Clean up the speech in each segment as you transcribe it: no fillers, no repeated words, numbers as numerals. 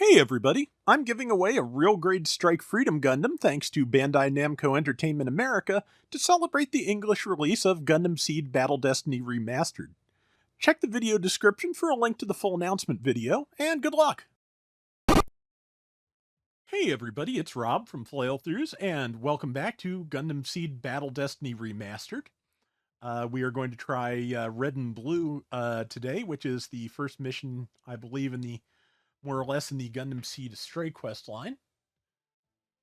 Hey everybody, I'm giving away a real grade Strike Freedom Gundam thanks to Bandai Namco Entertainment America to celebrate the English release of Gundam Seed Battle Destiny Remastered. Check the video description for a link to the full announcement video, and good luck! Hey everybody, it's Rob from Flailthroughs, and welcome back to Gundam Seed Battle Destiny Remastered. We are going to try Red and Blue today, which is the first mission, I believe, more or less in the Gundam Seed Stray quest line.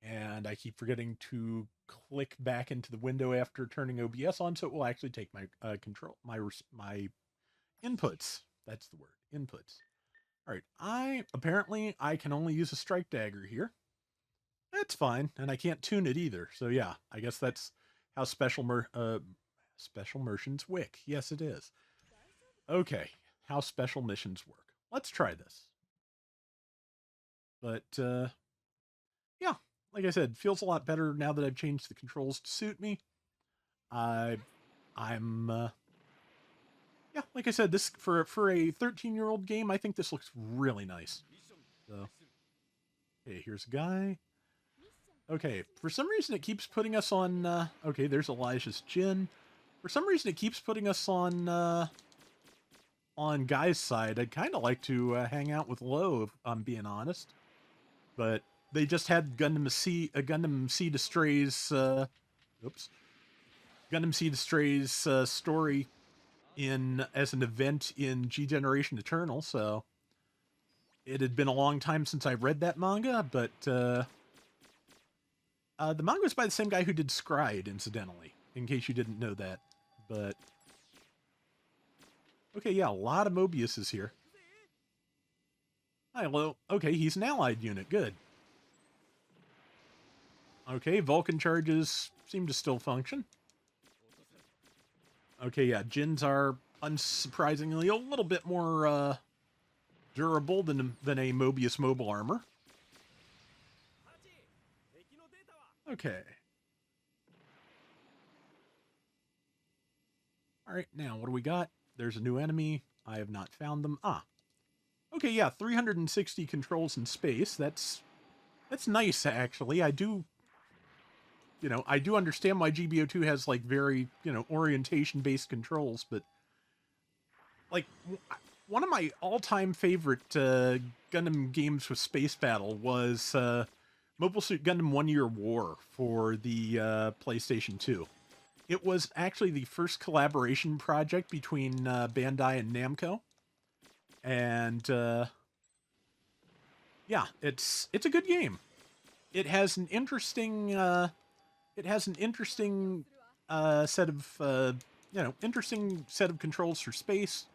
And I keep forgetting to click back into the window after turning OBS on, so it will actually take my my inputs. That's the word, inputs. All right, apparently I can only use a strike dagger here. That's fine, and I can't tune it either. So yeah, I guess that's how special merchants wick. Yes, it is. Okay, how special missions work. Let's try this. But yeah, like I said, feels a lot better now that I've changed the controls to suit me. I'm yeah, like I said, this for a 13-year-old game, I think this looks really nice. So, okay, here's a guy. Okay, for some reason it keeps putting us on. Okay, there's Elijah's Jin. For some reason it keeps putting us on Guy's side. I'd kind of like to hang out with Lo, if I'm being honest. But they just had Gundam Seed Astray's Gundam Seed Astray's story as an event in G Generation Eternal, so it had been a long time since I read that manga, but the manga was by the same guy who did Scried, incidentally, in case you didn't know that. But okay, yeah, a lot of Mobiuses here. Hi, hello. Okay, he's an allied unit. Good. Okay, Vulcan charges seem to still function. Okay, yeah, Jins are unsurprisingly a little bit more durable than a Mobius mobile armor. Okay. All right, now what do we got? There's a new enemy. I have not found them. Ah. Okay, yeah, 360 controls in space. That's nice, actually. I do understand why GBO2 has, like, very, orientation-based controls, but, like, one of my all-time favorite Gundam games with space battle was Mobile Suit Gundam 1 Year War for the PlayStation 2. It was actually the first collaboration project between Bandai and Namco. And, yeah, it's a good game. It has an interesting set of interesting set of controls for space.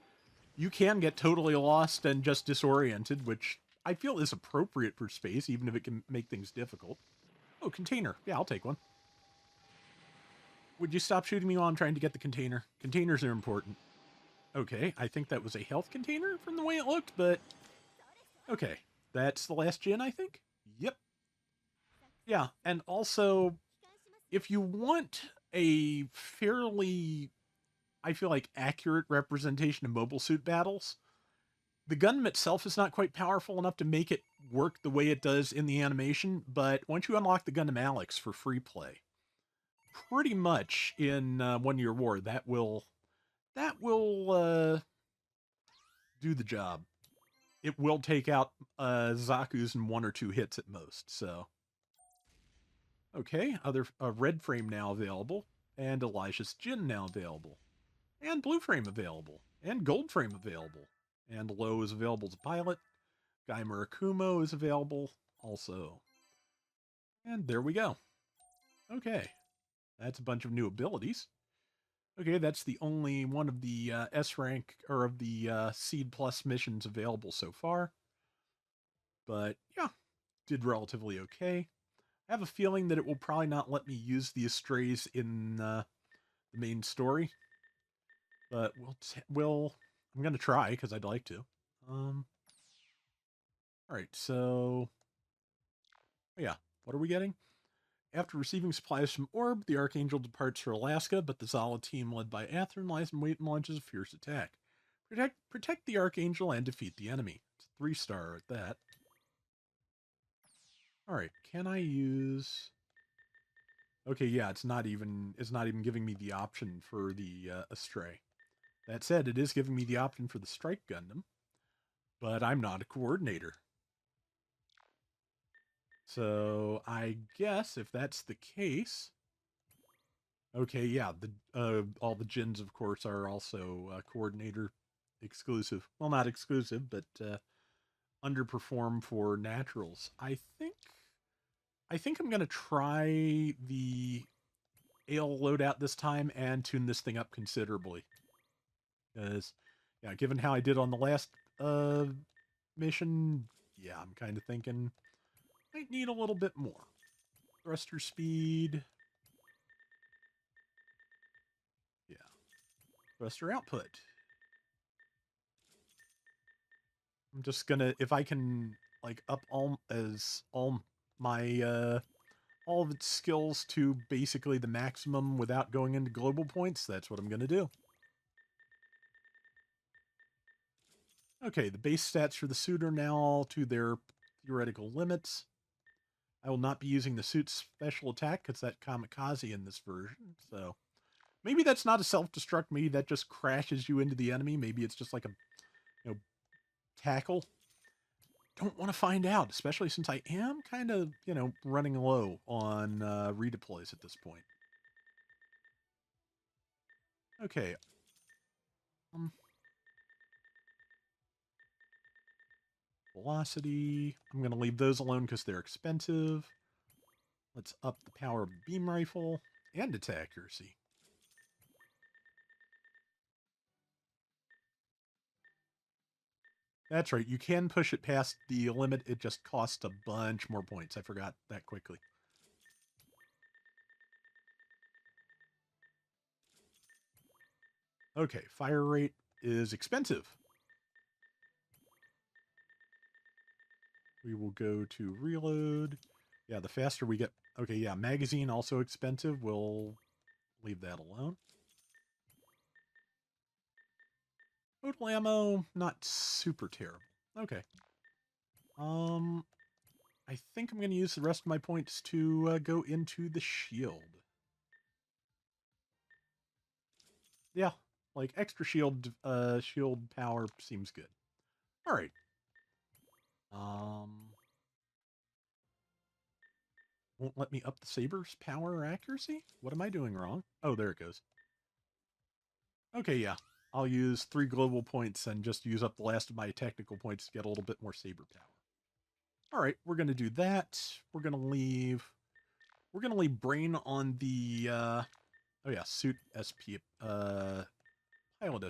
You can get totally lost and just disoriented, which I feel is appropriate for space, even if it can make things difficult. Oh, container. Yeah, I'll take one. Would you stop shooting me while I'm trying to get the container? Containers are important. Okay, I think that was a health container from the way it looked, but okay. That's the last gen, I think? Yep. Yeah, and also, if you want a fairly, I feel like, accurate representation of mobile suit battles, the Gundam itself is not quite powerful enough to make it work the way it does in the animation, but once you unlock the Gundam Alex for free play, pretty much in 1 Year War, that will do the job. It will take out Zaku's in 1 or 2 hits at most, so. Okay, other red frame now available, and Elijah's Jin now available, and blue frame available, and gold frame available, and Lo is available to pilot. Guy Murakumo is available also. And there we go. Okay, that's a bunch of new abilities. Okay, that's the only one of the S rank, or of the Seed Plus missions available so far. But yeah, did relatively okay. I have a feeling that it will probably not let me use the Astrays in the main story. But I'm going to try, because I'd like to. Alright, so. Oh yeah, what are we getting? After receiving supplies from Orb, the Archangel departs for Alaska, but the Zala team led by Atherin lies in wait and launches a fierce attack. Protect the Archangel and defeat the enemy. It's a 3-star at that. All right, can I use... Okay, yeah, it's not even giving me the option for the Astray. That said, it is giving me the option for the Strike Gundam, but I'm not a coordinator. So I guess if that's the case, okay, yeah, the all the Jins, of course, are also coordinator exclusive. Well, not exclusive, but underperform for naturals. I think I'm gonna try the Ale loadout this time and tune this thing up considerably. Because, yeah, given how I did on the last mission, yeah, I'm kind of thinking might need a little bit more. Thruster speed. Yeah. Thruster output. I'm just gonna, if I can, like, up all my, all of its skills to basically the maximum without going into global points, that's what I'm gonna do. Okay, the base stats for the suit are now to their theoretical limits. I will not be using the suit's special attack because that's kamikaze in this version, so... Maybe that's not a self-destruct, maybe that just crashes you into the enemy, maybe it's just like a, tackle. Don't want to find out, especially since I am kind of, running low on redeploys at this point. Okay. Velocity. I'm going to leave those alone because they're expensive. Let's up the power of the beam rifle and its accuracy. That's right. You can push it past the limit. It just costs a bunch more points. I forgot that quickly. Okay, fire rate is expensive. We will go to reload. Yeah, the faster we get... Okay, yeah, magazine also expensive. We'll leave that alone. Total ammo, not super terrible. Okay. I think I'm going to use the rest of my points to go into the shield. Yeah, like extra shield power seems good. All right. Won't let me up the saber's power or accuracy? What am I doing wrong? Oh, there it goes. Okay, yeah. I'll use 3 global points and just use up the last of my technical points to get a little bit more saber power. All right, we're going to do that. We're going to leave brain on the oh yeah, suit SP pilot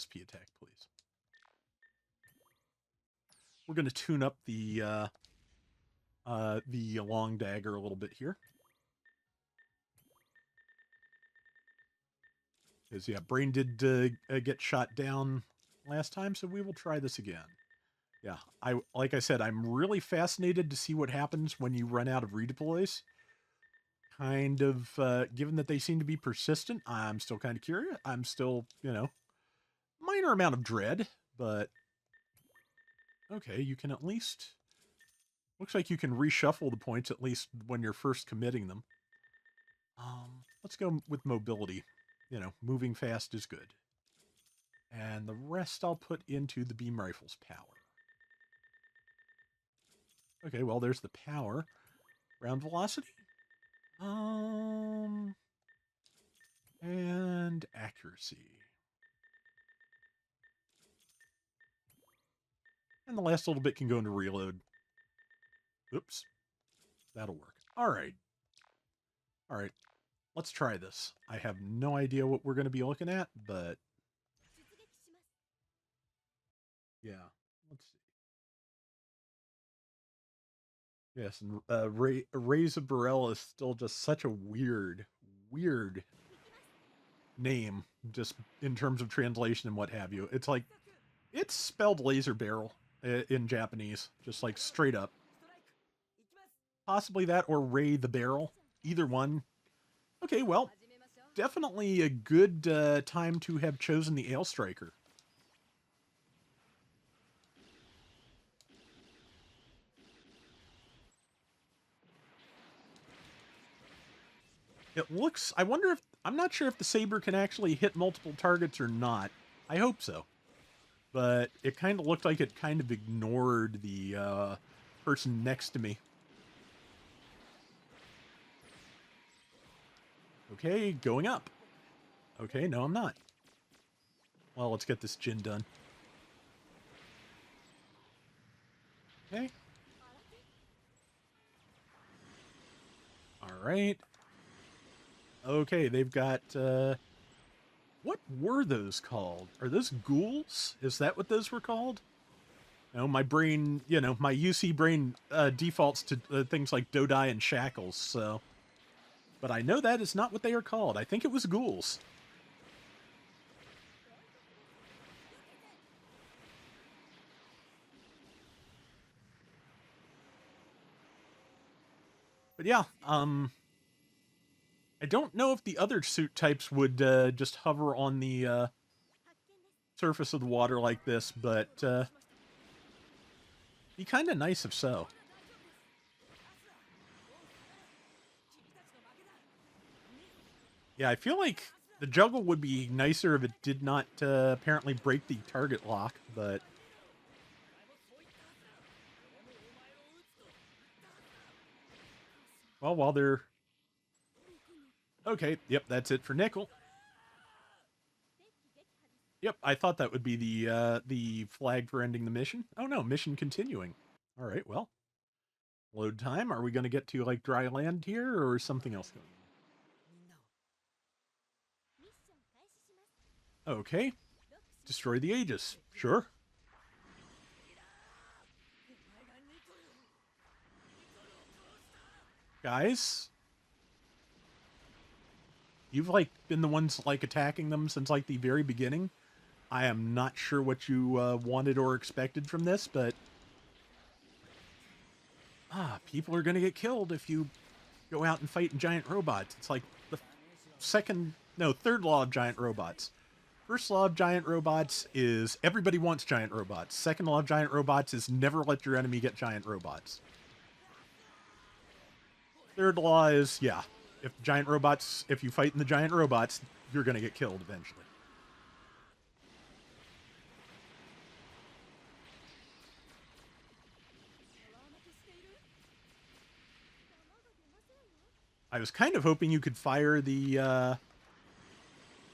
SP attack, please. We're going to tune up the long dagger a little bit here. Because, yeah, brain did get shot down last time, so we will try this again. Yeah, like I said, I'm really fascinated to see what happens when you run out of redeploys. Kind of, given that they seem to be persistent, I'm still kind of curious. I'm still, minor amount of dread, but okay, you can at least... Looks like you can reshuffle the points, at least when you're first committing them. Let's go with mobility. Moving fast is good. And the rest I'll put into the beam rifle's power. Okay, well, there's the power. Round velocity? And accuracy. And the last little bit can go into reload. Oops. That'll work. All right. All right. Let's try this. I have no idea what we're going to be looking at, but... Yeah. Let's see. Yes, and Rays of Burrell is still just such a weird name, just in terms of translation and what have you. It's like, it's spelled laser barrel in Japanese, just like straight up. Possibly that or Ray the Barrel. Either one. Okay, well, definitely a good time to have chosen the Ale Striker. It looks... I wonder if... I'm not sure if the saber can actually hit multiple targets or not. I hope so. But it kind of looked like it kind of ignored the person next to me. Okay, going up. Okay, no, I'm not. Well, let's get this Jin done. Okay. Alright. Okay, they've got, what were those called? Are those ghouls? Is that what those were called? No, my brain, you know, my UC brain defaults to things like Dodai and Shackles, so... But I know that is not what they are called. I think it was ghouls. But yeah, I don't know if the other suit types would just hover on the surface of the water like this, but be kind of nice if so. Yeah, I feel like the juggle would be nicer if it did not apparently break the target lock, but... Well, while they're... Okay, yep, that's it for Nickel. Yep, I thought that would be the flag for ending the mission. Oh no, mission continuing. All right, well, load time. Are we going to get to like dry land here or something else going on? Okay, destroy the Aegis. Sure. Guys, you've like been the ones like attacking them since like the very beginning. I am not sure what you wanted or expected from this, but people are going to get killed if you go out and fight giant robots. It's like the third law of giant robots. First law of giant robots is everybody wants giant robots. Second law of giant robots is never let your enemy get giant robots. Third law is, yeah, if you fight in the giant robots, you're going to get killed eventually. I was kind of hoping you could fire the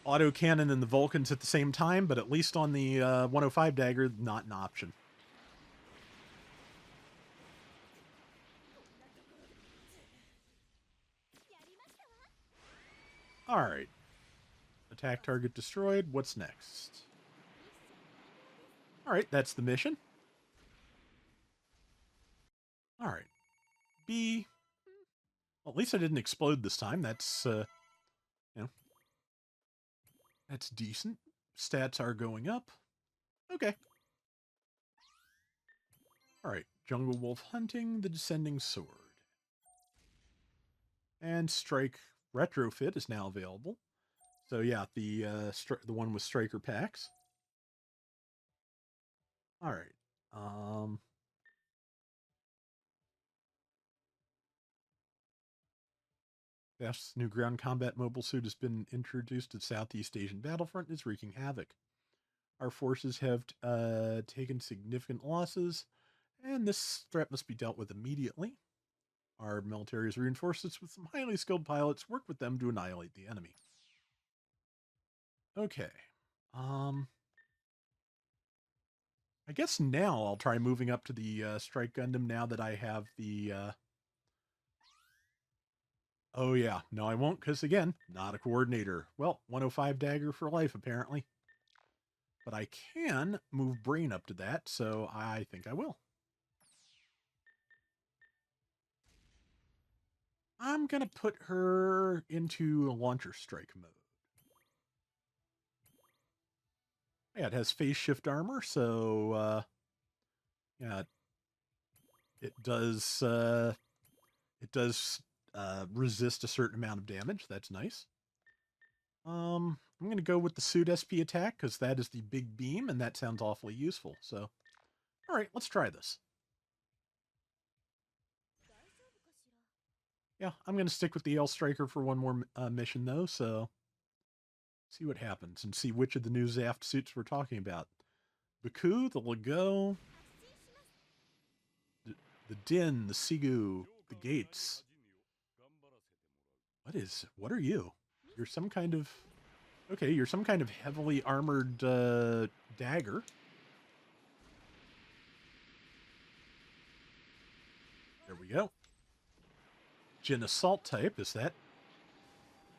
autocannon and the Vulcans at the same time, but at least on the 105 dagger, not an option. Alright. Attack target destroyed. What's next? Alright, that's the mission. Alright. B. Well, at least I didn't explode this time. That's, you know, that's decent. Stats are going up. Okay. Alright. Jungle Wolf Hunting, the Descending Sword. And Strike Retrofit is now available. So yeah, the one with striker packs. All right. Beth's new ground combat mobile suit has been introduced to the Southeast Asian battlefront and is wreaking havoc. Our forces have taken significant losses, and this threat must be dealt with immediately. Our military has reinforced us with some highly skilled pilots. Work with them to annihilate the enemy. Okay. I guess now I'll try moving up to the Strike Gundam now that I have the... Oh yeah, no I won't, because again, not a coordinator. Well, 105 dagger for life, apparently. But I can move Brain up to that, so I think I will. I'm going to put her into launcher strike mode. Yeah, it has phase shift armor, so yeah, it does resist a certain amount of damage. That's nice. I'm going to go with the suit SP attack because that is the big beam, and that sounds awfully useful. So, all right, let's try this. Yeah, I'm going to stick with the L Striker for one more mission, though, so see what happens and see which of the new Zaft suits we're talking about. Baku, the Lego, the Din, the Sigu, the Gates. What are you? You're some kind of, okay, you're some kind of heavily armored dagger. There we go. Jin Assault type, is that?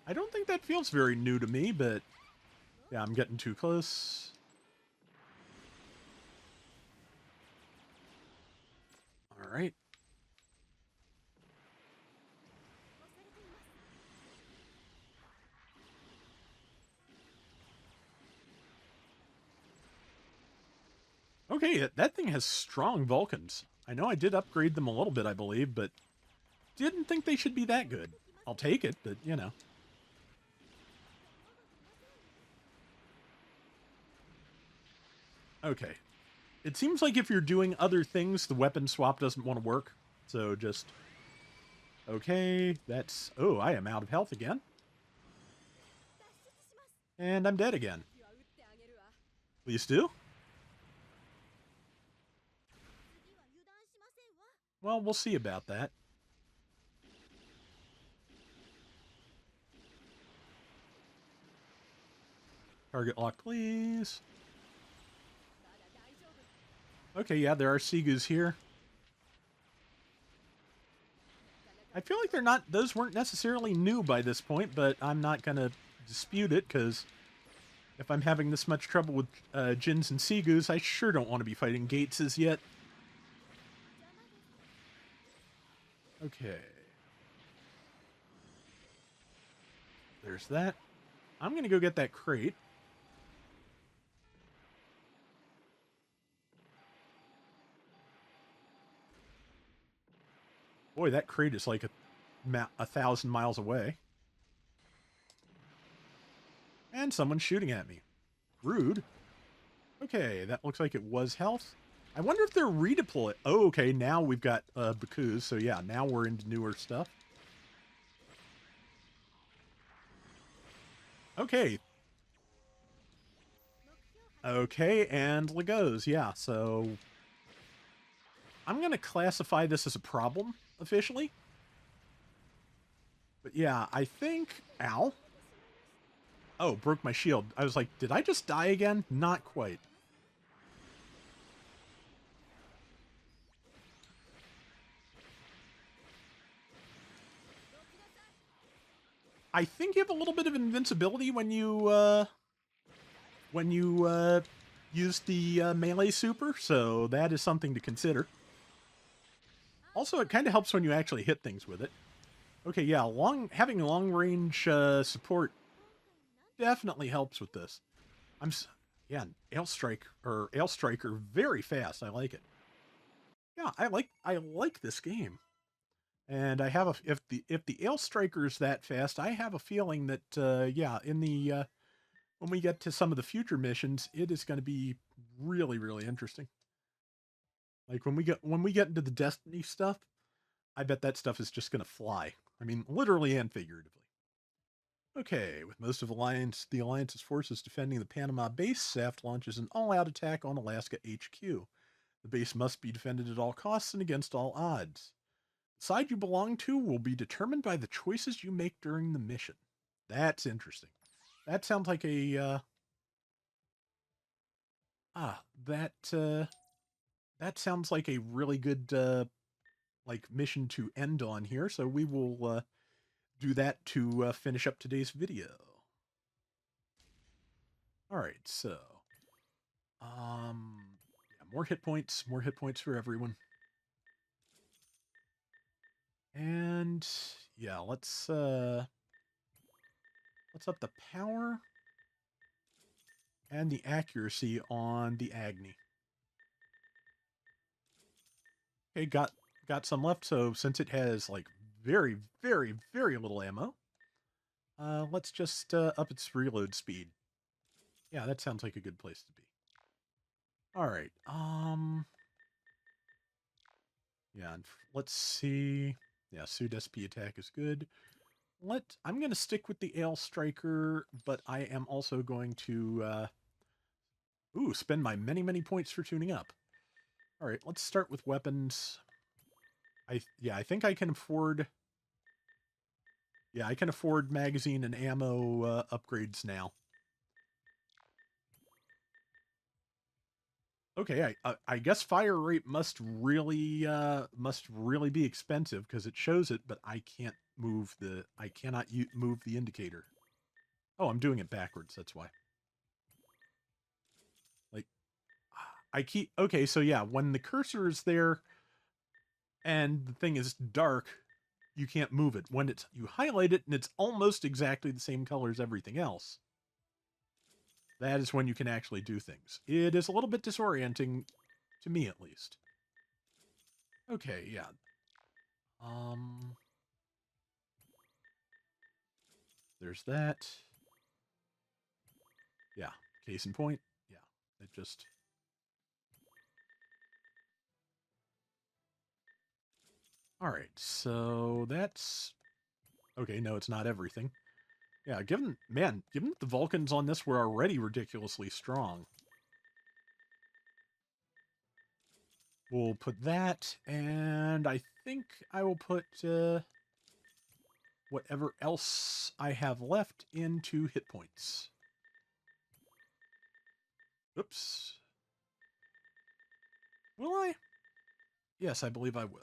I don't think that feels very new to me, but yeah, I'm getting too close. All right. Okay, that thing has strong Vulcans. I know I did upgrade them a little bit, I believe, but didn't think they should be that good. I'll take it, but, you know. Okay. It seems like if you're doing other things, the weapon swap doesn't want to work. So just... Okay, that's... Oh, I am out of health again. And I'm dead again. Please do. Well, we'll see about that. Target lock, please. Okay, yeah, there are Sigus here. I feel like they're not... Those weren't necessarily new by this point, but I'm not going to dispute it, because if I'm having this much trouble with Jins and Sigus, I sure don't want to be fighting Gateses yet. Okay. There's that. I'm going to go get that crate. Boy, that crate is like 1,000 miles away. And someone's shooting at me. Rude. Okay, that looks like it was health. I wonder if they're redeploy. Oh, okay, now we've got Bakus, so yeah, now we're into newer stuff. Okay. Okay, and Legos, yeah, so... I'm going to classify this as a problem, officially. But yeah, I think... Ow. Oh, broke my shield. I was like, did I just die again? Not quite. I think you have a little bit of invincibility when you use the melee super, so that is something to consider. Also, it kind of helps when you actually hit things with it. Okay, yeah, having long-range support definitely helps with this. Yeah, Ale Striker, very fast. I like it. Yeah, I like this game. And I have if the Ale Striker is that fast, I have a feeling that yeah, in the when we get to some of the future missions, it is going to be really, really interesting. Like when we get into the Destiny stuff, I bet that stuff is just going to fly. I mean, literally and figuratively. Okay, with most of the Alliance's forces defending the Panama base, SAFT launches an all-out attack on Alaska HQ. The base must be defended at all costs and against all odds. The side you belong to will be determined by the choices you make during the mission. That's interesting. That sounds like a that sounds like a really good like mission to end on here. So we will do that to finish up today's video. All right, so yeah, more hit points for everyone. And yeah, let's up the power and the accuracy on the Agni. Okay, got some left, so since it has like very, very, very little ammo, let's just up its reload speed. Yeah, that sounds like a good place to be. All right. Yeah, let's see. Yeah, Suit SP attack is good. I'm going to stick with the Ale Striker, but I am also going to, spend my many, many points for tuning up. All right, let's start with weapons. I think I can afford... Yeah, I can afford magazine and ammo upgrades now. Okay, I guess fire rate must really be expensive because it shows it, but I can't move I cannot move the indicator. Oh, I'm doing it backwards. That's why. Like, okay, so yeah, when the cursor is there and the thing is dark, you can't move it. When you highlight it and it's almost exactly the same color as everything else, that is when you can actually do things. It is a little bit disorienting, to me at least. Okay, yeah. There's that. Yeah, case in point. Yeah, it just... All right, so that's... Okay, no, it's not everything. Yeah, given that the Vulcans on this were already ridiculously strong, we'll put that, and I think I will put whatever else I have left into hit points. Oops. Will I? Yes, I believe I will.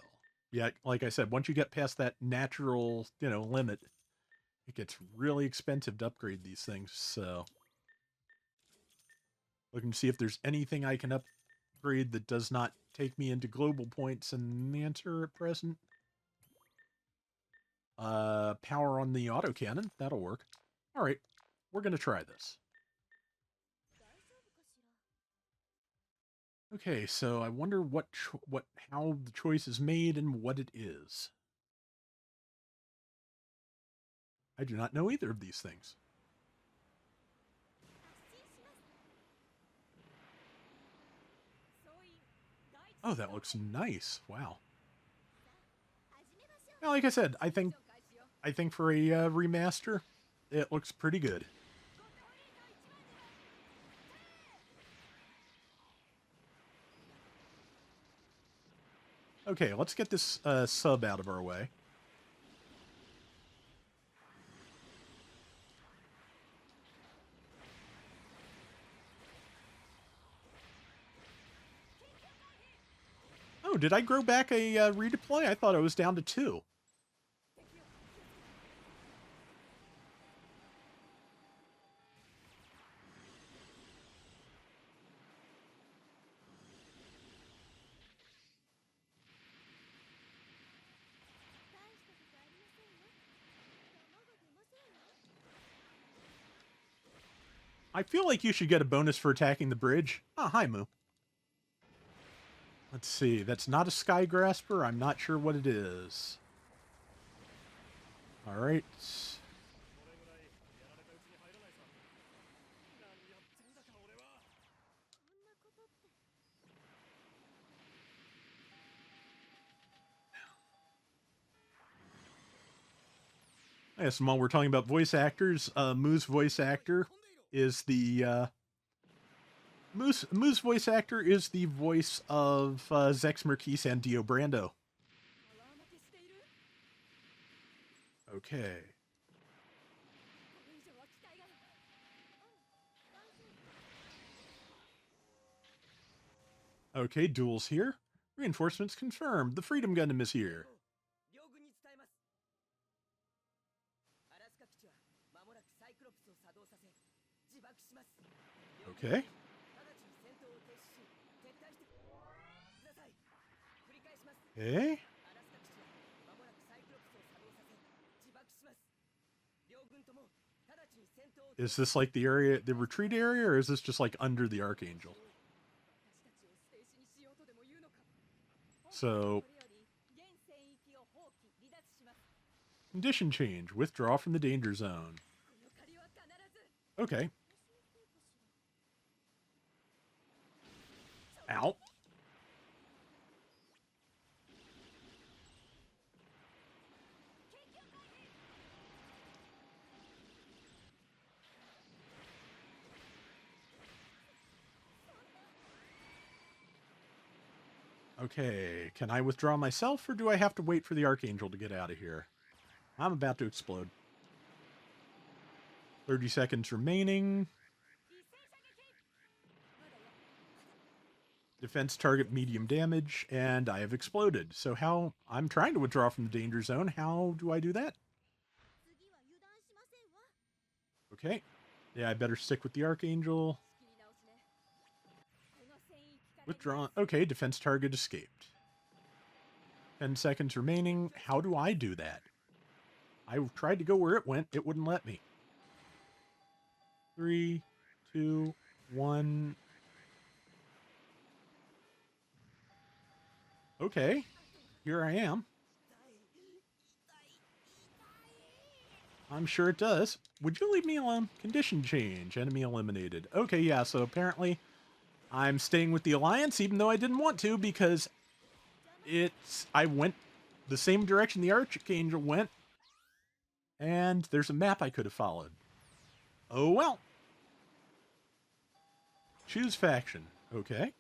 Yeah, like I said, once you get past that natural, limit, it gets really expensive to upgrade these things, so... Looking to see if there's anything I can upgrade that does not take me into global points, and the answer at present... power on the autocannon. That'll work. Alright, we're gonna try this. Okay, so I wonder how the choice is made and what it is. I do not know either of these things. Oh, that looks nice. Wow. Now, like I said, I think for a remaster, it looks pretty good. Okay, let's get this sub out of our way. Oh, did I grow back a redeploy? I thought I was down to 2. I feel like you should get a bonus for attacking the bridge. Ah, hi, Moo. Let's see. That's not a Sky Grasper. I'm not sure what it is. All right. Yes, and while we're talking about voice actors, Moo's voice actor is the Moo's voice actor is the voice of Zex Merquise and Dio Brando. Okay. Okay, duels here. Reinforcements confirmed. The Freedom Gundam is here. Okay. Okay. Is this like the retreat area, or is this just like under the Archangel? So, condition change. Withdraw from the danger zone. Okay. Ow. Okay, can I withdraw myself, or do I have to wait for the Archangel to get out of here? I'm about to explode. 30 seconds remaining. Defense target medium damage, and I have exploded. So how... I'm trying to withdraw from the danger zone. How do I do that? Okay. Yeah, I better stick with the Archangel. Withdrawn. Okay, defense target escaped. 10 seconds remaining. How do I do that? I tried to go where it went. It wouldn't let me. 3, 2, 1. Okay. Here I am. I'm sure it does. Would you leave me alone? Condition change. Enemy eliminated. Okay, yeah, so apparently I'm staying with the Alliance, even though I didn't want to, because I went the same direction the Archangel went, and there's a map I could have followed. Oh, well. Choose faction. Okay.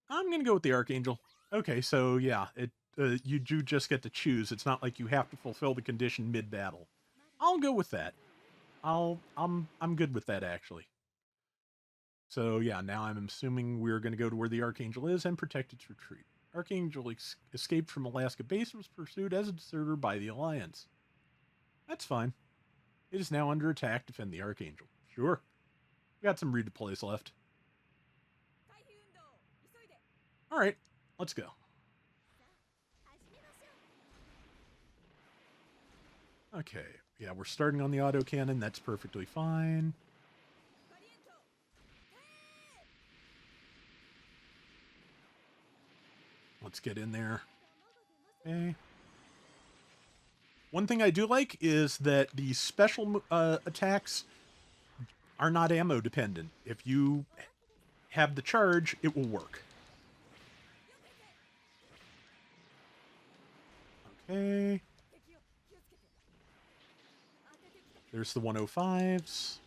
I'm going to go with the Archangel. Okay, so yeah, you do just get to choose. It's not like you have to fulfill the condition mid-battle. I'll go with that. I'm good with that, actually. So yeah, now I'm assuming we're going to go to where the Archangel is and protect its retreat. Archangel escaped from Alaska base and was pursued as a deserter by the Alliance. That's fine. It is now under attack. Defend the Archangel. Sure. We got some redeploys left. Alright, let's go. Okay, yeah, we're starting on the autocannon. That's perfectly fine. Let's get in there. Okay. One thing I do like is that the special attacks are not ammo dependent. If you have the charge, it will work. Okay. There's the 105s.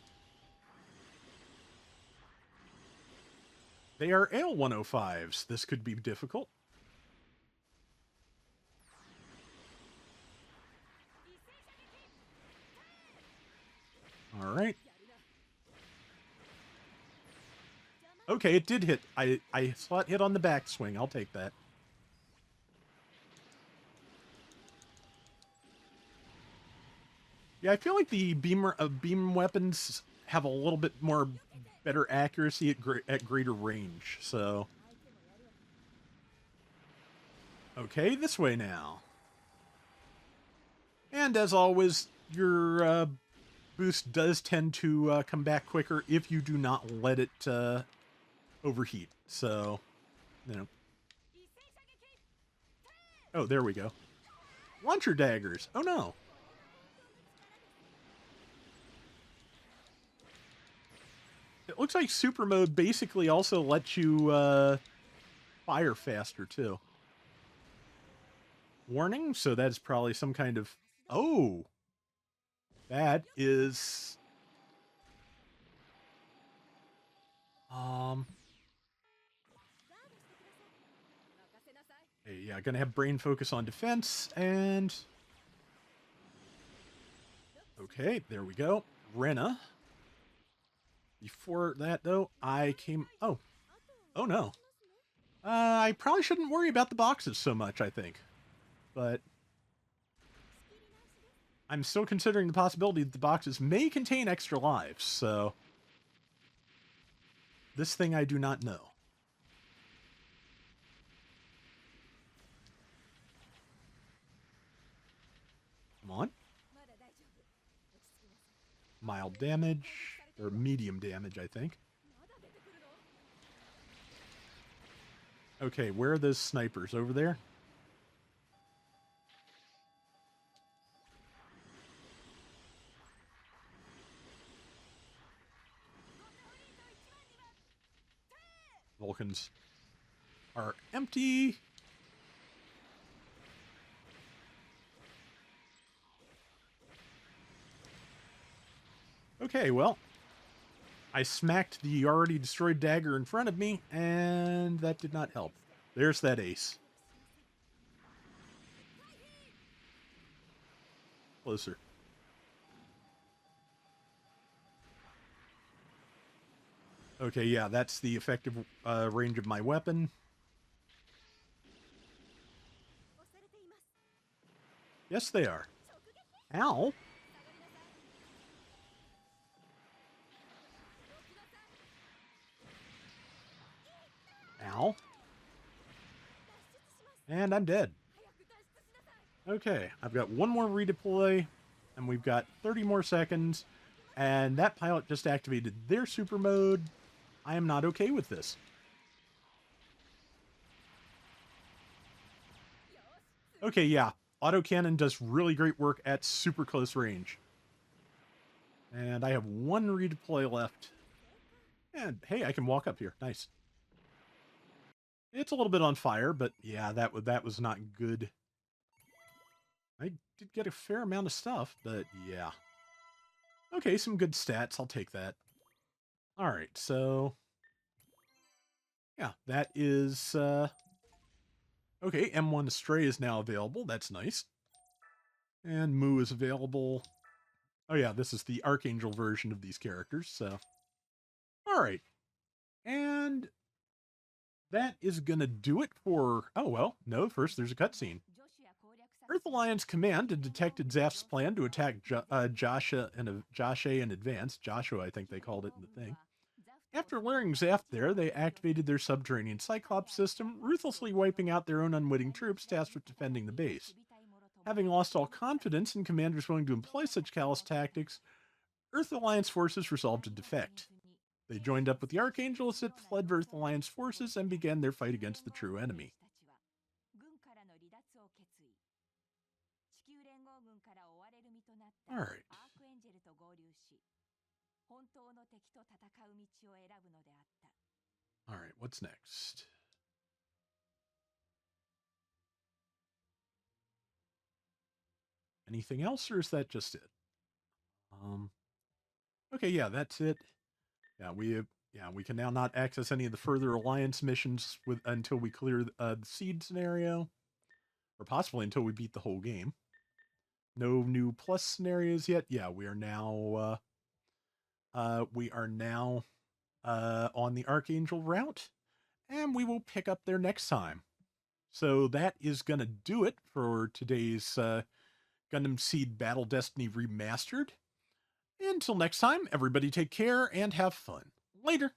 They are AL-105s. This could be difficult. All right. Okay, it did hit. I saw it hit on the backswing. I'll take that. Yeah, I feel like the beam weapons have a little bit more better accuracy at greater range. So, okay, this way now. And as always, your boost does tend to come back quicker if you do not let it overheat. So, you know. Oh, there we go. Launcher daggers. Oh no. It looks like super mode basically also lets you fire faster too. Warning, so that's probably some kind of... Oh! That is... Hey, yeah, gonna have brain focus on defense, and... Okay, there we go. Rena. Before that, though, I came... Oh. Oh, no. I probably shouldn't worry about the boxes so much, I think. But... I'm still considering the possibility that the boxes may contain extra lives, so... This thing I do not know. Come on. Mild damage, or medium damage, I think. Okay, where are those snipers? Over there? Vulcans are empty. Okay, well. I smacked the already destroyed dagger in front of me, and that did not help. There's that ace. Closer. Okay, yeah, that's the effective range of my weapon. Yes, they are. Ow. Ow. And I'm dead. Okay, I've got one more redeploy, and we've got 30 more seconds, and that pilot just activated their super mode. I am not okay with this. Okay, yeah, autocannon does really great work at super close range. And I have one redeploy left. And hey, I can walk up here. Nice. It's a little bit on fire, but yeah, that was not good. I did get a fair amount of stuff, but yeah. Okay, some good stats. I'll take that. All right, so yeah, that is okay. M1 Stray is now available. That's nice. And Moo is available. Oh yeah, this is the Archangel version of these characters. So, all right, and that is gonna do it for. Oh well, no. First, there's a cutscene. Earth Alliance Command had detected Zaph's plan to attack Joshua in advance. Joshua, I think they called it in the thing. After luring Zaph there, they activated their subterranean Cyclops system, ruthlessly wiping out their own unwitting troops tasked with defending the base. Having lost all confidence in commanders willing to employ such callous tactics, Earth Alliance forces resolved to defect. They joined up with the Archangel as it fled Earth Alliance forces and began their fight against the true enemy. Alright. Alright, what's next? Anything else, or is that just it? Okay, yeah, that's it. Yeah, we can now not access any of the further alliance missions until we clear the seed scenario, or possibly until we beat the whole game. No new plus scenarios yet. Yeah, we are now on the Archangel route, and we will pick up there next time. So that is gonna do it for today's Gundam Seed Battle Destiny Remastered. Until next time, everybody take care and have fun. Later.